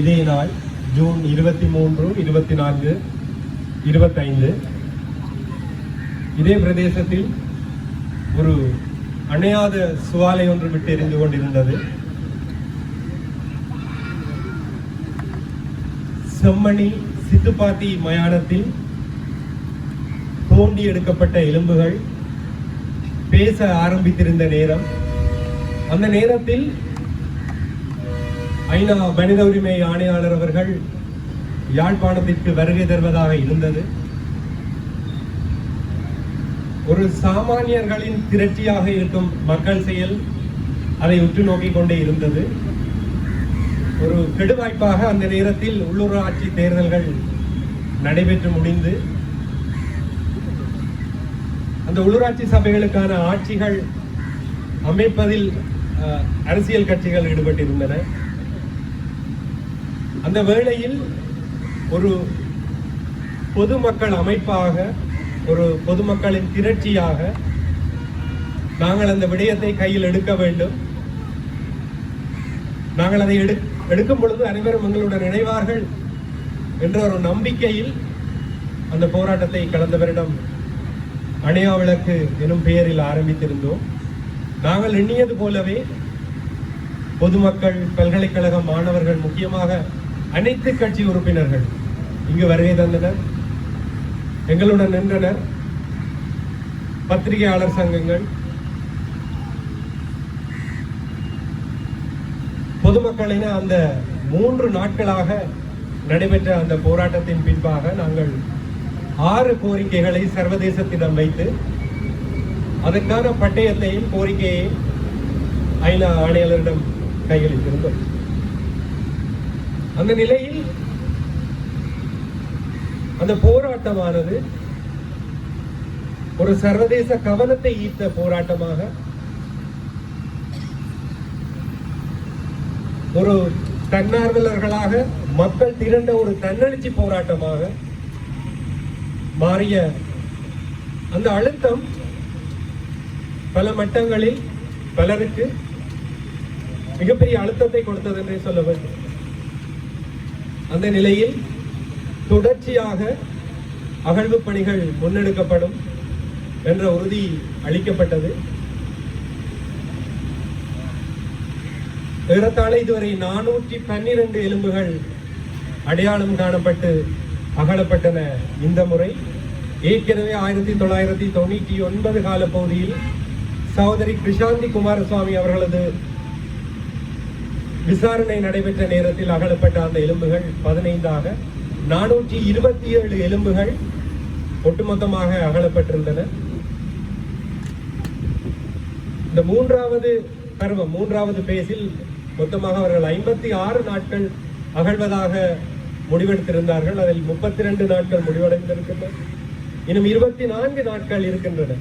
இதே நாள் ஜூன் 23, 24, 25 இதே பிரதேசத்தில் ஒரு அணையாத சுவாலை ஒன்று விட்டு எரிந்து கொண்டிருந்தது. செம்மணி சித்துப்பாத்தி மயானத்தில் தோண்டி எடுக்கப்பட்ட எலும்புகள் பேச ஆரம்பித்திருந்த நேரம், அந்த நேரத்தில் ஐநா மனித உரிமை ஆணையாளர் அவர்கள் யாழ்ப்பாணத்திற்கு வருகை தருவதாக இருந்தது. ஒரு சாமானியர்களின் திரட்சியாக இருக்கும் மக்கள் செயல் அதை உற்று நோக்கிக் கொண்டே இருந்தது. ஒரு கெடுவாய்ப்பாக அந்த நேரத்தில் உள்ளூராட்சி தேர்தல்கள் நடைபெற்று முடிந்து அந்த உள்ளூராட்சி சபைகளுக்கான ஆட்சிகள் அமைப்பதில் அரசியல் கட்சிகள் ஈடுபட்டிருந்தன. அந்த வேளையில் ஒரு பொதுமக்கள் அமைப்பாக, ஒரு பொதுமக்களின் திரட்சியாக நாங்கள் அந்த விடயத்தை கையில் எடுக்க வேண்டும். நாங்கள் அதை எடுக்கும் பொழுது அனைவரும் எங்களுடன் இணைவார்கள் என்ற ஒரு நம்பிக்கையில் அந்த போராட்டத்தை கடந்த வருடம் அணையா விளக்கு எனும் பெயரில் ஆரம்பித்திருந்தோம். நாங்கள் எண்ணியது போலவே பொதுமக்கள், பல்கலைக்கழக மாணவர்கள், முக்கியமாக அனைத்து கட்சி உறுப்பினர்கள் இங்கு வருகை தந்தனர், எங்களுடன் நின்றனர். பத்திரிகையாளர் சங்கங்கள், பொதுமக்கள் என அந்த 3 நாட்களாக நடைபெற்ற அந்த போராட்டத்தின் பின்பாக நாங்கள் 6 கோரிக்கைகளை சர்வதேசத்திடம் வைத்து அதற்கான பட்டயத்தையும் கோரிக்கையையும் ஐநா ஆணையாளரிடம் கையளித்திருந்தோம். அந்த நிலையில் அந்த போராட்டமானது ஒரு சர்வதேச கவனத்தை ஈர்த்த போராட்டமாக, ஒரு தன்னார்வலர்களாக மக்கள் திரண்ட ஒரு தன்னெழுச்சி போராட்டமாக மாறிய அந்த அழுத்தம் பல மட்டங்களில் பலருக்கு மிகப்பெரிய அழுத்தத்தை கொடுத்தது என்றே சொல்ல வேண்டும். அந்த நிலையில் தொடர்ச்சியாக அகழ்வு பணிகள் முன்னெடுக்கப்படும் என்ற உறுதி அளிக்கப்பட்டது. ஏறத்தாழ இதுவரை 412 எலும்புகள் அடையாளம் காணப்பட்டு அகழப்பட்டன. இந்த முறை ஏற்கனவே 1999 கால பகுதியில் சகோதரி கிருஷாந்தி குமாரசுவாமி அவர்களது விசாரணை நடைபெற்ற நேரத்தில் அகழப்பட்ட அந்த எலும்புகள் 15ஆக 427 எலும்புகள் ஒட்டுமொத்தமாக அகழப்பட்டிருந்தன. இந்த 3வது பருவம், 3வது பேஸில் மொத்தமாக அவர்கள் 56 நாட்கள் அகழ்வதாக முடிவெடுத்திருந்தார்கள். அதில் 32 நாட்கள் முடிவடைந்திருக்கின்றன. இன்னும் 24 நாட்கள் இருக்கின்றன.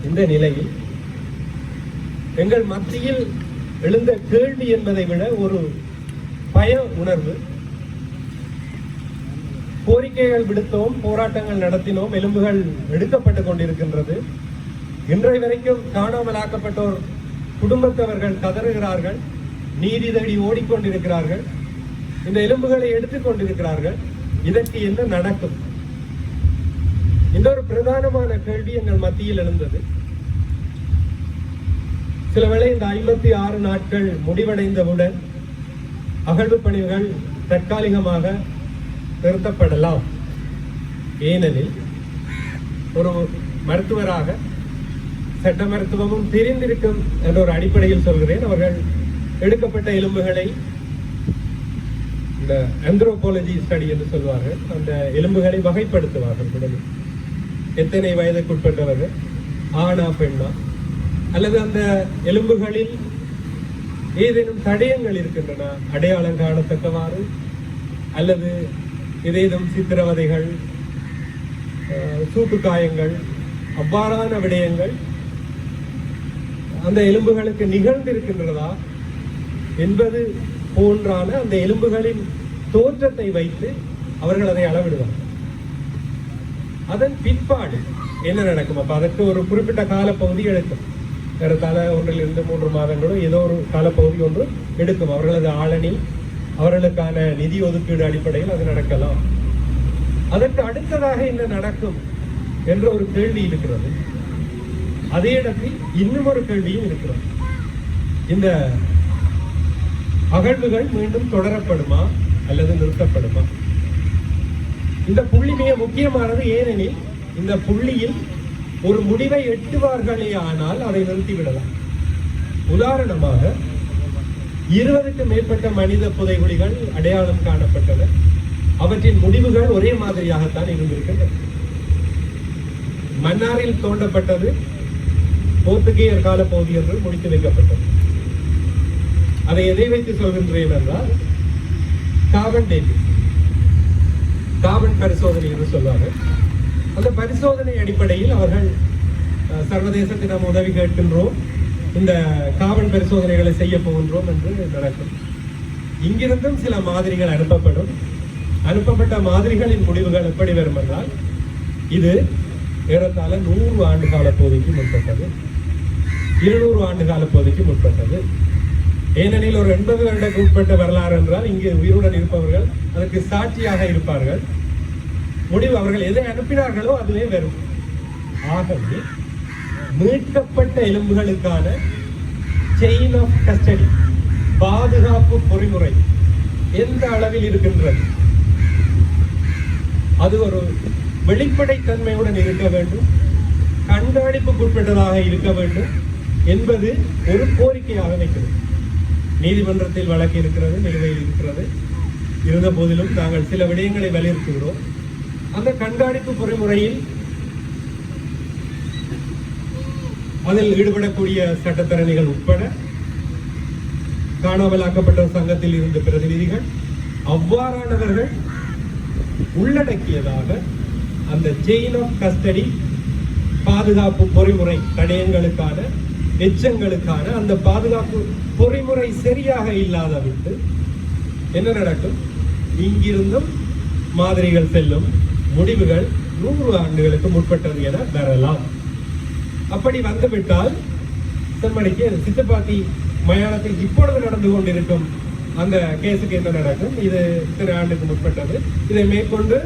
இந்த நிலையில் எங்கள் மத்தியில் எழுந்த கேள்வி என்பதை விட ஒரு பய உணர்வு. கோரிக்கைகள் விடுத்தோம், போராட்டங்கள் நடத்தினோம், எலும்புகள் எடுக்கப்பட்டுக் கொண்டிருக்கின்றது. இன்றைய வரைக்கும் காணாமல் ஆக்கப்பட்டோர் குடும்பத்தவர்கள் கதறுகிறார்கள், நீதி தேடி ஓடிக்கொண்டிருக்கிறார்கள், இந்த எலும்புகளை எடுத்துக் கொண்டிருக்கிறார்கள். இதற்கு என்ன நடக்கும்? இந்த ஒரு பிரதானமான கேள்வி எங்கள் மத்தியில் எழுந்தது. சில வேளை இந்த 56 நாட்கள் முடிவடைந்தவுடன் அகழ்வு பணிகள் தற்காலிகமாக நிறுத்தப்படலாம். ஏனெனில் ஒரு மருத்துவராக சட்ட மருத்துவமும் தெரிந்திருக்கும் என்ற ஒரு அடிப்படையில் சொல்கிறேன். அவர்கள் எடுக்கப்பட்ட எலும்புகளை இந்த ஆந்த்ரோபாலஜி ஸ்டடி என்று சொல்வார்கள். அந்த எலும்புகளை வகைப்படுத்துவார்கள். உடலில் எத்தனை வயதுக்குட்பட்டவர்கள், ஆணா பெண்ணா, அல்லது அந்த எலும்புகளில் ஏதேனும் தடயங்கள் இருக்கின்றன அடையாளம் காணத்தக்கவாறு, அல்லது ஏதேனும் சித்திரவதைகள், சூட்டு காயங்கள், அவ்வாறான விடயங்கள் அந்த எலும்புகளுக்கு நிகழ்ந்திருக்கின்றதா என்பது போன்றான அந்த எலும்புகளின் தோற்றத்தை வைத்து அவர்கள் அதை அளவிடுவார். அதன் பிற்பாடு என்ன நடக்கும்? அப்ப அதற்கு ஒரு குறிப்பிட்ட காலப்பகுதி எடுக்கும். ஏறத்தாழ 1 to 3 மாதங்களோ ஏதோ ஒரு காலப்பகுதி ஒன்று எடுக்கும். அவர்களது ஆளணி அவர்களுக்கான நிதி ஒதுக்கீடு அடிப்படையில் அது நடக்கலாம். அதற்கு அடுத்ததாக என்ன நடக்கும் என்ற ஒரு கேள்வி இருக்கிறது. அதே இடத்தில் இன்னும் ஒரு கேள்வியும் இருக்கிறது. இந்த அகழ்வுகள் மீண்டும் தொடரப்படுமா அல்லது நிறுத்தப்படுமா? இந்த புள்ளி மிக முக்கியமானது. ஏனெனில் இந்த புள்ளியில் ஒரு முடிவை எட்டுவார்களே ஆனால் அதை நிறுத்திவிடலாம். உதாரணமாக 20க்கும் மேற்பட்ட மனித புதைகுழிகள் அடையாளம் காணப்பட்டன. அவற்றின் முடிவுகள் ஒரே மாதிரியாகத்தான் இருந்திருக்கின்றன. மன்னாரில் தோண்டப்பட்டது போர்த்துகேயர் கால பகுதி என்று முடித்து வைக்கப்பட்டது. அதை எதை வைத்து சொல்கின்றேன் என்றால் கார்பன் டேட்டிங், கார்பன் பரிசோதனை என்று சொல்வார்கள். அந்த பரிசோதனை அடிப்படையில் அவர்கள் சர்வதேசத்திடம் உதவி கேட்கின்றோம், இந்த கார்பன் பரிசோதனைகளை செய்ய போகின்றோம் என்று நடக்கும். இங்கிருந்தும் சில மாதிரிகள் அனுப்பப்படும். அனுப்பப்பட்ட மாதிரிகளின் முடிவுகள் எப்படி வரும் என்றால் இது ஏறத்தாழ 100 ஆண்டு கால பகுதிக்கு முற்பட்டது, 200 ஆண்டு கால பகுதிக்கு முற்பட்டது. ஏனெனில் ஒரு 80 வருடத்துக்கு உட்பட்ட வரலாறு என்றால் இங்கு உயிருடன் இருப்பவர்கள் அதற்கு சாட்சியாக இருப்பார்கள். முடிவு அவர்கள் எதை அனுப்பினார்களோ அதுவே வரும். ஆகவே மீட்கப்பட்ட எலும்புகளுக்கான செயின் ஆஃப் கஸ்டடி, பாதுகாப்பு பொறிமுறை எந்த அளவில் இருக்கின்றது, அது ஒரு வெளிப்படைத்தன்மையுடன் இருக்க வேண்டும், கண்காணிப்புக்குட்பட்டதாக இருக்க வேண்டும் என்பது ஒரு கோரிக்கையாக வைக்கிறது. நீதிமன்றத்தில் வழக்கு இருக்கிறது, நிலுவையில் இருக்கிறது. இருந்த போதிலும் நாங்கள் சில விடயங்களை வலியுறுத்துகிறோம். அந்த கண்காணிப்பு பொறிமுறையில் அதில் ஈடுபடக்கூடிய சட்டத்தரணிகள் உட்பட காணாமலாக்கப்பட்ட சங்கத்தில் இருந்த பிரதிநிதிகள் அவ்வாறானவர்கள் உள்ளடக்கியதாக அந்த செயின் ஆஃப் கஸ்டடி பாதுகாப்பு பொறிமுறை தடயங்களுக்கான எச்சங்களுக்கான அந்த பாதுகாப்பு பொறிமுறை சரியாக இல்லாத விட்டு என்ன நடக்கும்? இங்கிருந்தும் மாதிரிகள் செல்லும், முடிவுகள் 100 ஆண்டுகளுக்கு முற்பட்டது என வரலாம். அப்படி வந்துவிட்டால் செம்மணிக்கு சித்தப்பாத்தி மயானத்தில் இப்பொழுது நடந்து கொண்டிருக்கும் அந்த கேஸுக்கு என்ன நடக்கும்? இது இத்தனை ஆண்டுக்கு முற்பட்டது. இதை மேற்கொண்டு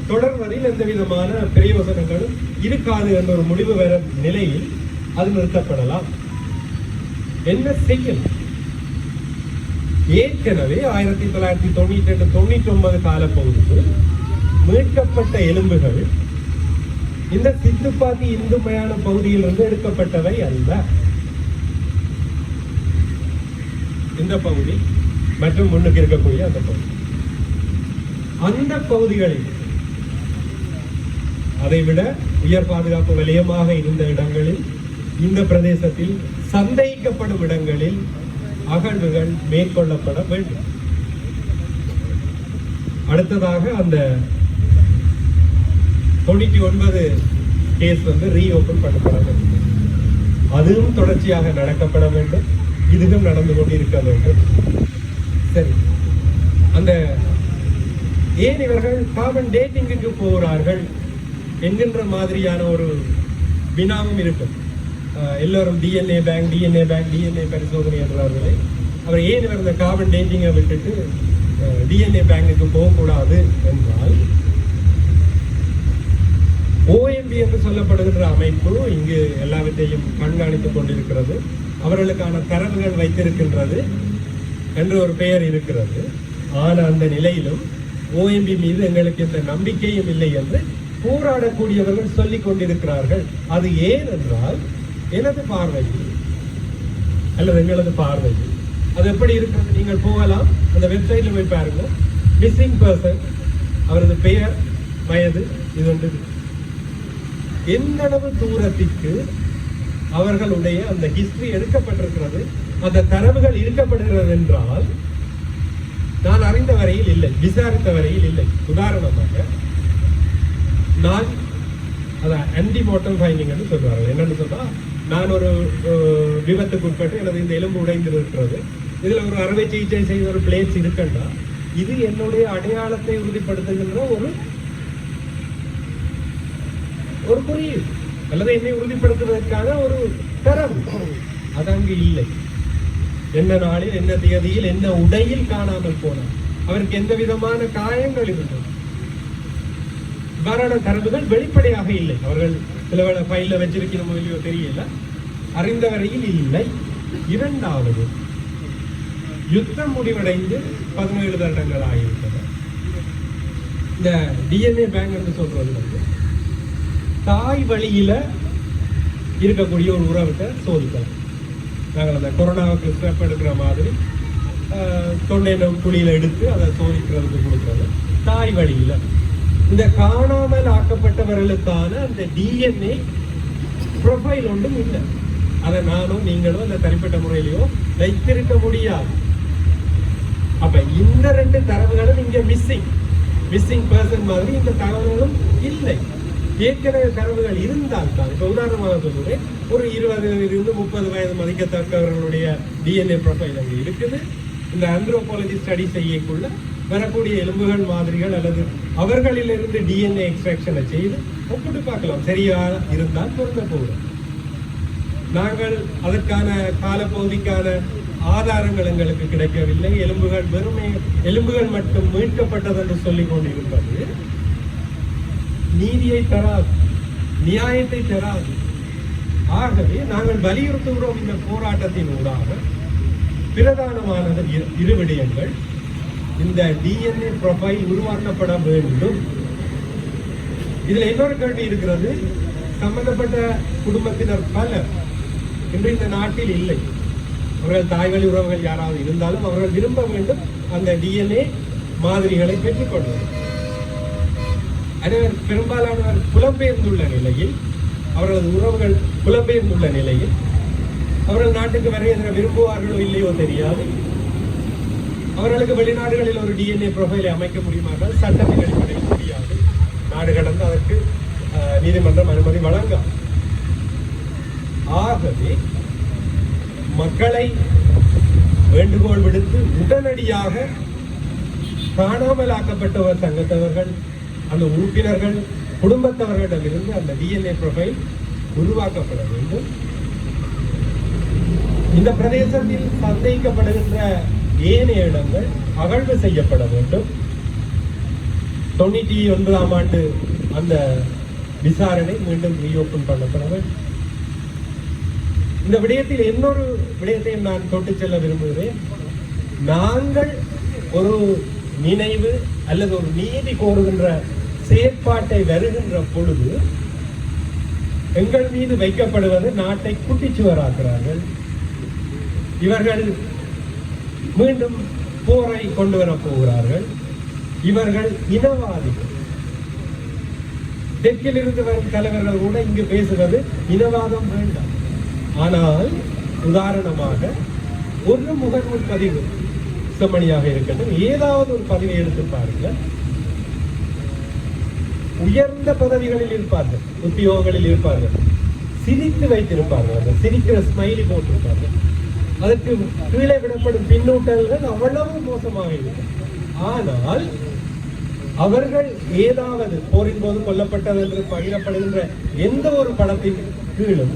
தொடர்வதில் எந்த விதமான பிரயோசனங்களும் இருக்காது என்ற ஒரு முடிவு வர நிலையில் அது நிறுத்தப்படலாம். என்ன செய்யும்? ஏற்கனவே 1998-99 காலப்பகுதியில் மீட்கப்பட்ட எலும்புகள் இந்த சித்துப்பாத்தி இந்து மயான பகுதியிலிருந்து எடுக்கப்பட்டவை அல்ல. இந்த பகுதி மற்றும் முன்னுக்கு இருக்கக்கூடிய அந்த பகுதி, அந்த பகுதிகளில் அதைவிட உயர் பாதுகாப்பு வலயமாக இருந்த இடங்களில், இந்த பிரதேசத்தில் சந்தேகிக்கப்படும் இடங்களில் அகழ்வுகள் மேற்கொள்ளப்பட வேண்டும். அடுத்ததாக அந்த 99 கேஸ் ரீஓபன் பண்ணப்பட வேண்டும். அதுவும் தொடர்ச்சியாக நடக்கப்பட வேண்டும். இதுவும் நடந்து கொண்டு இருக்க வேண்டும். சரி, அந்த ஏன் இவர்கள் கார்பன் டேட்டிங்குக்கு போகிறார்கள் என்கின்ற மாதிரியான ஒரு வினாவும் இருக்கும். எல்லோரும் டிஎன்ஏ பேங்க் பரிசோதனை என்றார்களே, அவர் ஏன் இவர் இந்த கார்பன் டேட்டிங்கை விட்டுட்டு டிஎன்ஏ பேங்குக்கு போகக்கூடாது என்றால், OMB என்று சொல்லப்படுகின்ற அமைப்பு இங்கு எல்லாவற்றையும் கண்காணித்துக் கொண்டிருக்கிறது, அவர்களுக்கான தரவுகள் வைத்திருக்கின்றது என்று ஒரு பெயர் இருக்கிறது. ஆனால் அந்த நிலையிலும் OMB மீது எங்களுக்கு இந்த நம்பிக்கையும் இல்லை என்று போராடக்கூடியவர்கள் சொல்லிக் கொண்டிருக்கிறார்கள். அது ஏன் என்றால், எனது பார்வையில் அல்லது எங்களது பார்வையில் அது எப்படி இருக்கிறது? நீங்கள் போகலாம், அந்த வெப்சைட்ல போய் பாருங்க. மிஸ்ஸிங் பர்சன், அவரது பெயர், வயது, இது ஒன்று. எந்த அளவு தூரத்திற்கு அவர்களுடைய அந்த ஹிஸ்டரி எடுக்கப்பட்டிருக்கிறது, அந்த தரவுகள் இருக்கப்படுகிறது என்றால் நான் அறிந்த வரையில் இல்லை, விசாரித்த வரையில் இல்லை. உதாரணமாக நான் ஆன்டிமோர்டம் ஃபைண்டிங் என்று சொல்வார்கள். என்னன்னு சொன்னா, நான் ஒரு விபத்துக்கு உட்பட்டு எனது இந்த எலும்பு உடைந்திருக்கிறது, இதுல ஒரு அறுவை சிகிச்சை செய்த ஒரு பிளேட்ஸ் இருக்குன்னா, இது என்னுடைய அடையாளத்தை உறுதிப்படுத்துகின்ற ஒரு குறியீடு அல்லது என்னை உறுதிப்படுத்துவதற்கான ஒரு தரவு. அது அங்கு இல்லை. என்ன நாளில், என்ன தேதியில், என்ன உடையில் காணாமல் போனார், அவருக்கு எந்த விதமான காயங்கள் இருந்தது. இவ்வாறான தரவுகள் வெளிப்படையாக இல்லை. அவர்கள் சில ஃபைல்ல வச்சிருக்கணும் இல்லையோ தெரியல, அறிந்த வரையில் இல்லை. இரண்டாவது, யுத்தம் முடிவடைந்து 17 வருடங்கள் ஆகிவிட்டது. இந்த டிஎன்ஏ பேங்க் என்று சொல்றது வந்து தாய் வழியில இருக்கக்கூடிய ஒரு உறவுகிட்ட சோதிக்கலாம். நாங்கள் அந்த கொரோனாவுக்கு ஸ்டெப் எடுக்கிற மாதிரி தொண்டை குழியில எடுத்து அதை சோதிக்கிறதுக்கு கொடுக்குறது தாய் வழியில. இந்த காணாமல் ஆக்கப்பட்டவர்களுக்கான அந்த டிஎன்ஏ ப்ரொஃபைல் ஒன்றும் இல்லை. அதை நானும் நீங்களும் அந்த தனிப்பட்ட முறையிலையோ வைத்திருக்க முடியாது. அப்ப இந்த 2 தரவுகளும் இங்க மிஸ்ஸிங் பர்சன் மாதிரி இந்த தகவல்களும் இல்லை. ஏற்கனவே தரவுகள் இருந்தால் தான், இப்ப உதாரணமாக சொல்லுவேன், ஒரு 20 இருந்து 30 வயது மதிக்கத்தக்கவர்களுடைய டிஎன்ஏ ப்ரொஃபைல் அங்கே இருக்குது. இந்த ஆந்த்ரோபாலஜி ஸ்டடி செய்யக்குள்ள வரக்கூடிய எலும்புகள் மாதிரிகள் அல்லது அவர்களிலிருந்து டிஎன்ஏ எக்ஸ்ட்ராக்ஷனை செய்து ஒப்பிட்டு பார்க்கலாம். சரியா இருந்தால் பொருந்த போகிறோம். நாங்கள் அதற்கான காலப்பகுதிக்கான ஆதாரங்கள் எங்களுக்கு கிடைக்கவில்லை. எலும்புகள் மட்டும் மீட்கப்பட்டது என்று சொல்லிக் கொண்டிருப்பது நீதியை தராது, நியாயத்தை தராது. ஆகவே நாங்கள் வலியுறுத்துகிறோம் இந்த போராட்டத்தின் ஊடாக பிரதானமானது 2 விடயங்கள். இந்த டிஎன்ஏ ப்ரொஃபைல் உருவாக்கப்பட வேண்டும். இதுல இன்னொரு கேள்வி இருக்கிறது. சம்பந்தப்பட்ட குடும்பத்தினர் பலர் இன்று இந்த நாட்டில் இல்லை. அவர்கள் தாய்வழி உறவுகள் யாராவது இருந்தாலும் அவர்கள் விரும்ப வேண்டும் அந்த டிஎன்ஏ மாதிரிகளை பெற்றுக்கொள்வது. பெரும்பாலானவர் புலம்பெயர்ந்துள்ள நிலையில், அவர்களது உறவுகள் புலம்பெயர்ந்துள்ள நிலையில் அவர்கள் நாட்டுக்கு வருகிற விரும்புவார்களோ இல்லையோ தெரியாது. அவர்களுக்கு வெளிநாடுகளில் ஒரு டிஎன்ஏ ப்ரொஃபைலை அமைக்க முடியுமானால் சட்டத்தின் அடிப்படையில் முடியாது. நாடு கடந்து அதற்கு நீதிமன்றம் அனுமதி வழங்காது. ஆகவே மக்களை வேண்டுகோள் விடுத்து உடனடியாக காணாமல் ஆக்கப்பட்டவர் சங்கத்தவர்கள், அந்த உறுப்பினர்கள், குடும்பத்தவர்களிடமிருந்து அந்த டிஎன்ஏ ப்ரொஃபைல் உருவாக்கப்பட வேண்டும். இந்த பிரதேசத்தில் சந்தேகிக்கப்படுகின்ற ஏனைய இடங்கள் அகழ்வு செய்யப்பட வேண்டும். 99ஆம் ஆண்டு அந்த விசாரணை மீண்டும் ரீஓபன் பண்ணப்பட வேண்டும். இந்த விடயத்தில் இன்னொரு விடயத்தையும் நான் தொட்டு செல்ல விரும்புகிறேன். நாங்கள் ஒரு நினைவு அல்லது ஒரு நீதி கோருகின்ற செயற்பாட்டை வருகின்ற பொழுது எங்கள் மீது வைக்கப்படுவது நாட்டை குட்டிச்சுவராக்கிறார்கள். இவர்கள் மீண்டும் போரை கொண்டு வரப் போகிறார்கள். இவர்கள் இனவாதிகள். தெற்கில் இருந்து வரும் தலைவர்கள் கூட இங்கு பேசுவது இனவாதம் வேண்டாம். ஆனால் உதாரணமாக ஒரு முகநூல் பதிவு, செம்மணியாக இருக்கட்டும், ஏதாவது ஒரு பதிவை எடுத்து பாருங்கள். உயர்ந்த பதவிகளில் இருப்பார்கள், உத்தியோகங்களில் இருப்பார்கள், சிரித்து வைத்திருப்பார்கள், அந்த சிரிக்கிற ஸ்மைலி போட்டிருப்பார்கள். அதற்கு கீழே விடப்படும் பின்னூட்டல்கள் அவ்வளவு மோசமாக இருக்கும். ஆனால் அவர்கள் ஏதாவது போரின் போது கொல்லப்பட்டது என்று பகிரப்படுகின்ற எந்த ஒரு படத்தின் கீழும்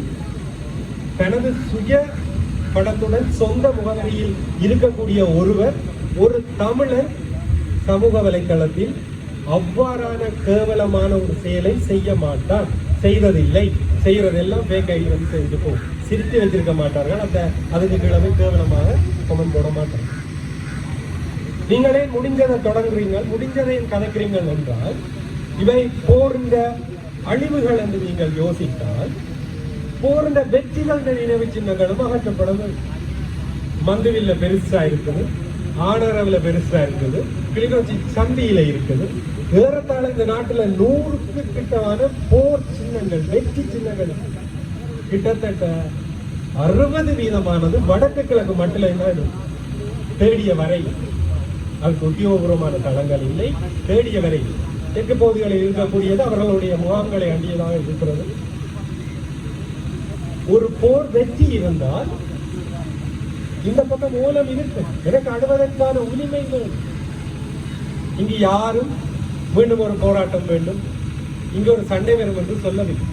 தனது சுய படத்துடன் சொந்த முகவரியில் இருக்கக்கூடிய ஒருவர், ஒரு தமிழர் சமூக வலைத்தளத்தில் அவ்வாறான கேவலமான ஒரு செயலை செய்ய மாட்டார், செய்வதில்லை. செய்யறதெல்லாம் பேக் ஐடி வந்து செஞ்சு போகும். சிரித்து வச்சிருக்க மாட்டார்கள். அதுக்கு கிழமை கேவலமாக கமெண்ட் போட மாட்டார்கள். நீங்களே முடிஞ்சதை தொடங்குறீங்க, முடிஞ்சதை கதைக்கிறீங்கள் என்றால் இவை போர்ந்த அழிவுகள் என்று நீங்கள் யோசித்தால் போர்ந்த வெற்றிகள் நினைவு சின்னங்களும் அகற்றப்பட வேண்டும். மந்துவில்ல பெருசா இருக்குது, ஆனரவுல பெருசா இருக்குது, கிளிநொச்சி சந்தியில இருக்குது. ஏறத்தாழ இந்த நாட்டுல 100க்கு கிட்டவான போர் சின்னங்கள், வெற்றி சின்னங்கள் கிட்டத்தட்ட 60% வடக்கு கிழக்கு மட்டும் தேடிய வரை. அதுக்கு உத்தியோகபூர்வமான தளங்கள் இல்லை. தேடிய வரை தெற்கு பகுதிகளில் இருக்கக்கூடியது அவர்களுடைய முகாம்களை அண்டியதாக இருக்கிறது. ஒரு போர் வெற்றி இருந்தால் இந்த பக்கம் மூலம் இருக்கு. எனக்கு அழுவதற்கான உரிமை வேண்டும். இங்கு யாரும் மீண்டும் ஒரு போராட்டம் வேண்டும், இங்கு ஒரு சண்டை வரும் என்று சொல்லவில்லை.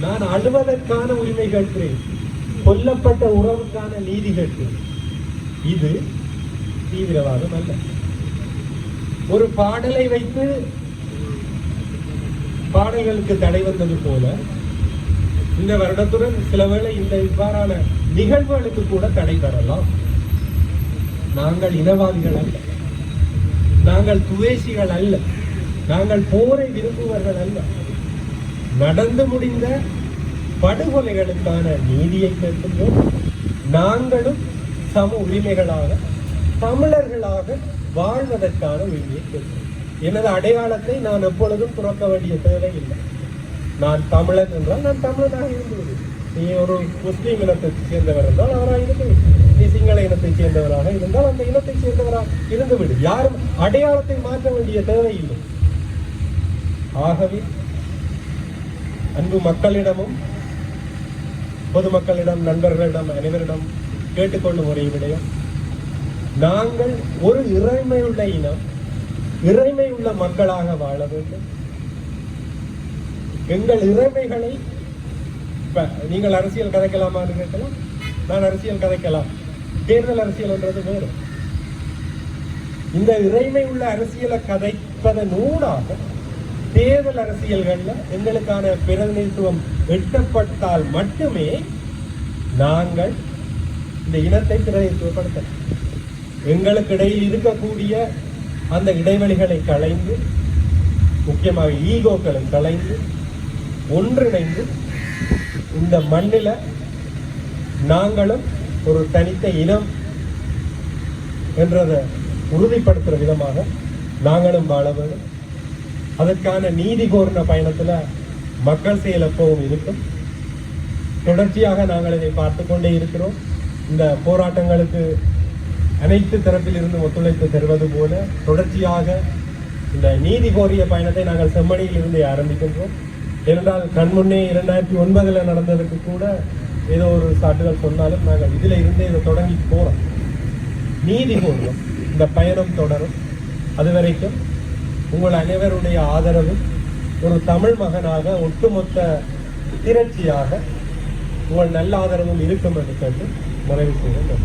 நான் அழுவதற்கான உரிமை கேட்கிறேன், கொல்லப்பட்ட உறவுக்கான நீதி கேட்கிறேன். இது தீவிரவாதம் அல்ல. ஒரு பாடலை வைத்து பாடல்களுக்கு தடை வந்தது போல இந்த வருடத்துடன் சில வேளை இந்த இவ்வாறான நிகழ்வுகளுக்கு கூட தடை பெறலாம். நாங்கள் இனவாதிகள் அல்ல, நாங்கள் துவேசிகள் அல்ல, நாங்கள் போரை விரும்புவர்கள் அல்ல. நடந்து முடிந்த படுகொலைகளுக்கான நீதியை கேட்கின்றோம். நாங்களும் சம உரிமைகளாக தமிழர்களாக வாழ்வதற்கான உரிமையை கேட்கிறோம். எனது அடையாளத்தை நான் எப்பொழுதும் துறக்க வேண்டிய தேவை இல்லை. நான் தமிழன் என்றால் நான் தமிழனாக இருந்துவிடு. நீ ஒரு முஸ்லீம் இனத்தைச் சேர்ந்தவர் என்றால் அவராக இருந்துவிடு. நீ சிங்கள இனத்தைச் சேர்ந்தவராக இருந்தால் அந்த இனத்தைச் சேர்ந்தவராக இருந்துவிடு. யாரும் அடையாளத்தை மாற்ற வேண்டிய தேவை இல்லை. ஆகவே அன்பு மக்களிடமும் பொதுமக்களிடம், நண்பர்களிடம், அனைவரிடம் கேட்டுக்கொள்ளும் ஒரே விடயம், நாங்கள் ஒரு இறைமையுள்ள இனம், இறைமையுள்ள மக்களாக வாழ வேண்டும். எங்கள் இறைமைகளை நீங்கள் அரசியல் கதைக்கலாமான்னு கேட்கலாம், நான் அரசியல் கதைக்கலாம். தேர்தல் அரசியல் என்றது வேறு. இந்த இறைமை உள்ள அரசியலை கதைப்பதன் ஊடாக தேர்தல் அரசியல்கள்ல எங்களுக்கான பிரதிநிதித்துவம் எட்டப்பட்டால் மட்டுமே நாங்கள் இந்த இனத்தை பிரதிநிதித்துவப்படுத்தலாம். எங்களுக்கு இடையில் இருக்கக்கூடிய அந்த இடைவெளிகளை களைந்து, முக்கியமாக ஈகோக்களை களைந்து ஒன்றிணைந்து இந்த மண்ணில நாங்களும் ஒரு தனித்த இனம் என்றதை உறுதிப்படுத்துற விதமாக நாங்களும் வாழ வேண்டும். அதற்கான நீதி கோரின பயணத்துல மக்கள் செயல் எப்பவும் இருக்கும். தொடர்ச்சியாக நாங்கள் இதை பார்த்து கொண்டே இருக்கிறோம். இந்த போராட்டங்களுக்கு அனைத்து தரப்பில் இருந்து ஒத்துழைப்பு தருவது போல தொடர்ச்சியாக இந்த நீதி கோரிய பயணத்தை நாங்கள் செம்மணியில் இருந்து ஆரம்பிக்கின்றோம். ஏனென்றால் கண்முன்னே 2009 நடந்ததுக்கு கூட ஏதோ ஒரு சாட்டுகள் சொன்னாலும் நாங்கள் இதில் இருந்து இதை தொடங்கி போறோம். நீதி கோருவோம். இந்த பயணம் தொடரும். அது வரைக்கும் உங்கள் அனைவருடைய ஆதரவும் ஒரு தமிழ் மகனாக ஒட்டுமொத்த திரட்சியாக உங்கள் நல்ல ஆதரவும் இருக்கும் என்று கேட்டு நிறைவு செய்கிறேன்.